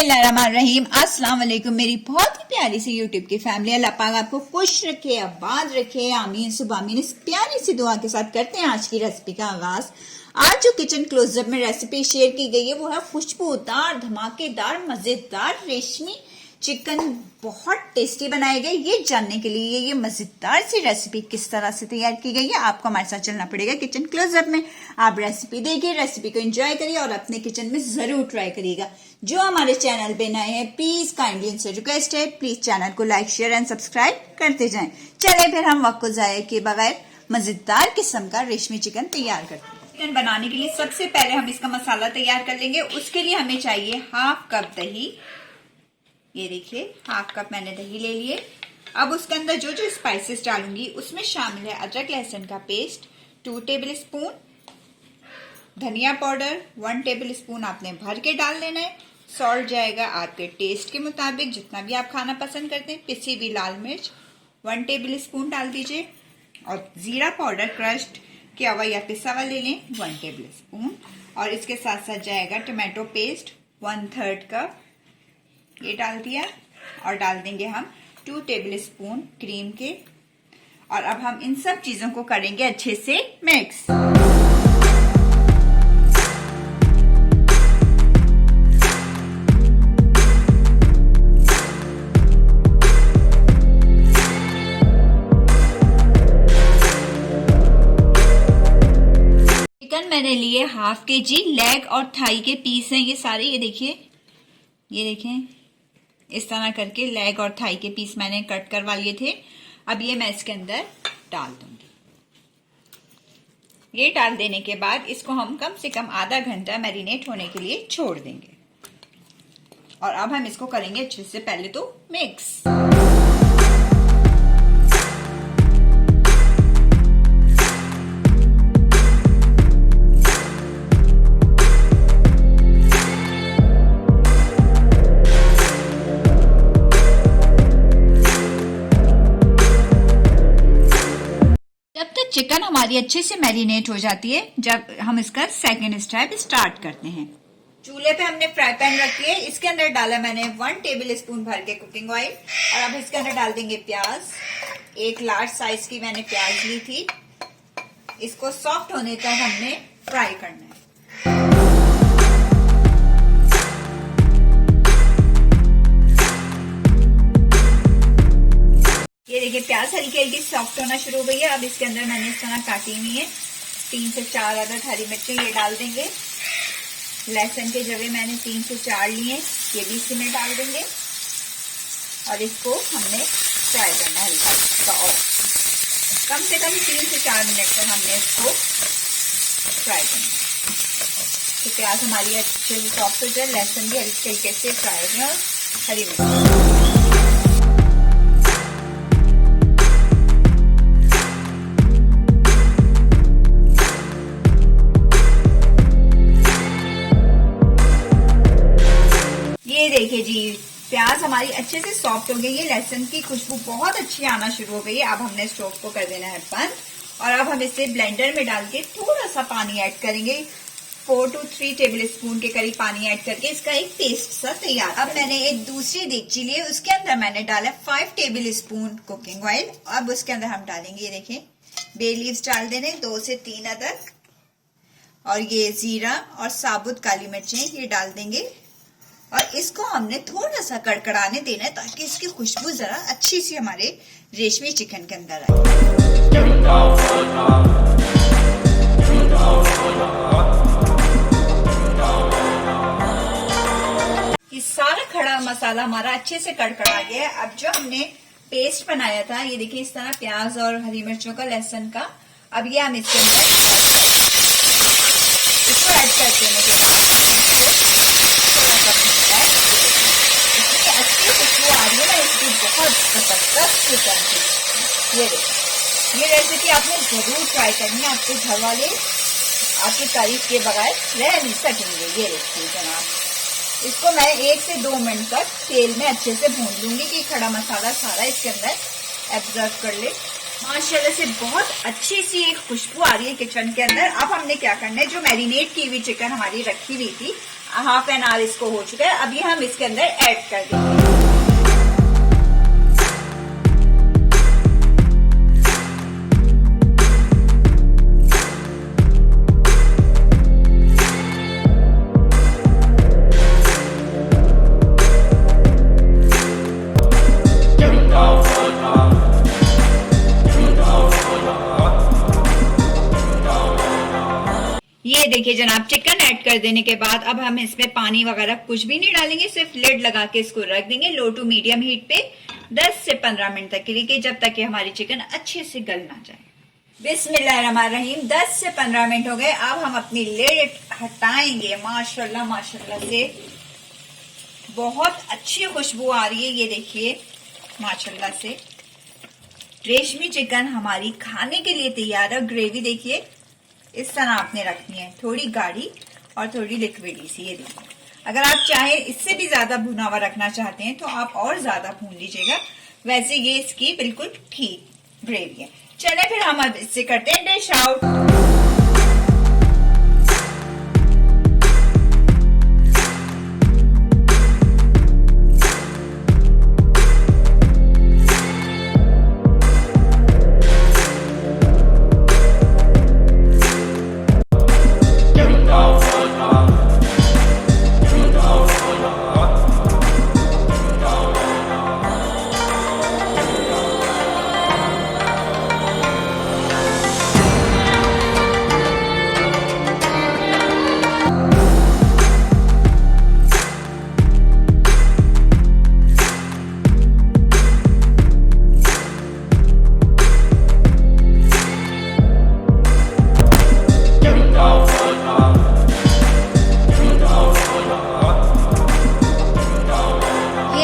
बिस्मिल्लाहिर्रहमानिर्रहीम। अस्सलाम वालेकुम मेरी बहुत ही प्यारी सी यूट्यूब की फैमिली। अल्लाह पाक आपको खुश रखे, आबाद रखे, आमीन सुबह आमीन। इस प्यारी सी दुआ के साथ करते हैं आज की रेसिपी का आगाज। आज जो किचन क्लोजअप में रेसिपी शेयर की गई है वो है खुशबूदार, धमाकेदार, मजेदार रेशमी चिकन। बहुत टेस्टी बनाए गए। ये जानने के लिए ये मजेदार सी रेसिपी किस तरह से तैयार की गई है आपको हमारे साथ चलना पड़ेगा किचन क्लोजअप में। आप रेसिपी देखिए, रेसिपी को एंजॉय करिए और अपने किचन में जरूर ट्राई करिएगा। जो हमारे चैनल पे नए हैं प्लीज काइंडली इनसे रिक्वेस्ट है, प्लीज चैनल को लाइक शेयर एंड सब्सक्राइब करते जाएं। चले फिर हम वक्त को जाया किए बगैर मजेदार किस्म का रेशमी चिकन तैयार करते हैं। चिकन बनाने के लिए सबसे पहले हम इसका मसाला तैयार कर लेंगे। उसके लिए हमें चाहिए हाफ कप दही। ये देखिए हाफ कप मैंने दही ले लिए। अब उसके अंदर जो जो स्पाइसेस डालूंगी उसमें शामिल है अदरक लहसुन का पेस्ट 2 टेबल स्पून, धनिया पाउडर 1 टेबल स्पून आपने भर के डाल लेना है। सॉल्ट जाएगा आपके टेस्ट के मुताबिक, जितना भी आप खाना पसंद करते हैं। पिसी हुई लाल मिर्च 1 टेबल स्पून डाल दीजिए और जीरा पाउडर क्रश्ड किया हुआ या पिसा हुआ ले लें 1 टेबल स्पून। और इसके साथ साथ जाएगा टोमेटो पेस्ट 1/3 कप, ये डाल दिया। और डाल देंगे हम 2 टेबल स्पून क्रीम के। और अब हम इन सब चीजों को करेंगे अच्छे से मिक्स। चिकन मैंने लिए हाफ केजी। लेग और थाई के पीस हैं ये सारे। ये देखिए, ये देखें इस तरह करके लेग और थाई के पीस मैंने कट करवा लिए थे। अब ये मैं इसके अंदर डाल दूंगी। ये डाल देने के बाद इसको हम कम से कम आधा घंटा मैरिनेट होने के लिए छोड़ देंगे। और अब हम इसको करेंगे अच्छे से पहले तो मिक्स। चिकन हमारी अच्छे से मैरिनेट हो जाती है जब हम इसका सेकंड स्टेप स्टार्ट करते हैं। चूल्हे पे हमने फ्राई पैन रख लिया। इसके अंदर डाला मैंने 1 टेबल स्पून भर के कुकिंग ऑयल। और अब इसके अंदर डाल देंगे प्याज। एक लार्ज साइज की मैंने प्याज ली थी। इसको सॉफ्ट होने तक हमने फ्राई करना है। ये देखिए प्याज हल्की हल्की सॉफ्ट होना शुरू हो गई है। अब इसके अंदर मैंने इस तरह काटी हुई है 3 से 4 अदद हरी मिर्चें, ये डाल देंगे। लहसुन के जवे मैंने 3 से 4 लिए, ये भी इसी में डाल देंगे। और इसको हमने फ्राई करना है हल्का और कम से कम 3 से 4 मिनट तक हमने इसको फ्राई करना है। तो प्याज हमारी अच्छे से सॉफ्ट हो जाए, लहसुन भी हल्के हल्के से फ्राई हो जाए और हरी मिर्च। देखिए जी प्याज हमारी अच्छे से सॉफ्ट हो गई है। लहसुन की खुशबू बहुत अच्छी आना शुरू हो गई है। अब हमने स्टोव को कर देना है बंद। और अब हम इसे ब्लेंडर में डाल के थोड़ा सा पानी ऐड करेंगे। 4 to 3 टेबल स्पून के करीब पानी ऐड करके इसका एक पेस्ट सा तैयार। अब मैंने एक दूसरी देगची ली, उसके अंदर मैंने डाला 5 टेबल स्पून कुकिंग ऑयल। अब उसके अंदर हम डालेंगे, ये देखें बे लीव्स डाल देने 2 से 3 अदद। और ये जीरा और साबुत काली मिर्चें ये डाल देंगे। और इसको हमने थोड़ा सा कड़कड़ाने देना है ताकि इसकी खुशबू जरा अच्छी सी हमारे रेशमी चिकन के अंदर आए। ये सारा खड़ा मसाला हमारा अच्छे से कड़कड़ा गया है। अब जो हमने पेस्ट बनाया था, ये देखिए इस तरह प्याज और हरी मिर्चों का, लहसुन का, अब ये हम इसके अंदर इसको ऐड कर देने के बाद अच्छी खुशबू आ रही है ना इसकी, बहुत जबरदस्त चिकन की। ये रेसिपी आपने जरूर ट्राई करनी है। आपके घर वाले आपकी तारीफ के बगैर रह नहीं सकेंगे। ये देखिए जनाब, इसको मैं 1 से 2 मिनट तक तेल में अच्छे से भून लूंगी कि खड़ा मसाला सारा इसके अंदर एब्जॉर्ब कर ले। माशाल्लाह से बहुत अच्छी सी एक खुशबू आ रही है किचन के अंदर। अब हमने क्या करना है, जो मैरिनेट की हुई चिकन हमारी रखी हुई थी हाफ एन आवर इसको हो चुका है। अभी हम इसके अंदर ऐड कर देंगे। ये देखिए जनाब, चिकन ऐड कर देने के बाद अब हम इसमें पानी वगैरह कुछ भी नहीं डालेंगे, सिर्फ लिड लगा के इसको रख देंगे लो टू मीडियम हीट पे 10 से 15 मिनट तक के लिए, जब तक कि हमारी चिकन अच्छे से गल ना जाए। बिस्मिल्लाहिर्रहमानिर्रहीम, 10 से 15 मिनट हो गए। अब हम अपनी लिड हटाएंगे। माशाल्लाह माशाल्लाह से बहुत अच्छी खुशबू आ रही है। ये देखिए माशाल्लाह से रेशमी चिकन हमारी खाने के लिए तैयार है। ग्रेवी देखिए इस तरह आपने रखनी है, थोड़ी गाढ़ी और थोड़ी लिक्विडी सी। ये देखिए, अगर आप चाहे इससे भी ज्यादा भुना हुआ रखना चाहते हैं तो आप और ज्यादा भून लीजिएगा। वैसे ये इसकी बिल्कुल ठीक ग्रेवी है। चले फिर हम अब इससे करते हैं डिश आउट।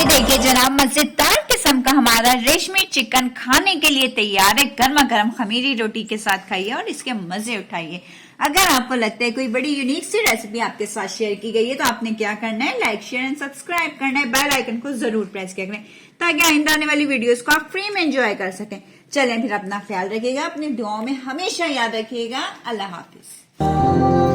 देखिए जनाब, मजेदार किस्म का हमारा रेशमी चिकन खाने के लिए तैयार है। गर्मा गर्म खमीरी रोटी के साथ खाइए और इसके मजे उठाइए। अगर आपको लगता है कोई बड़ी यूनिक सी रेसिपी आपके साथ शेयर की गई है तो आपने क्या करना है, लाइक शेयर एंड सब्सक्राइब करना है। बेल आइकन को जरूर प्रेस करें ताकि आइंदा आने वाली वीडियोस को आप फ्री में एंजॉय कर सकें। चलें फिर, अपना ख्याल रखिएगा, अपनी दुआओं में हमेशा याद रखिएगा। अल्लाह हाफिज।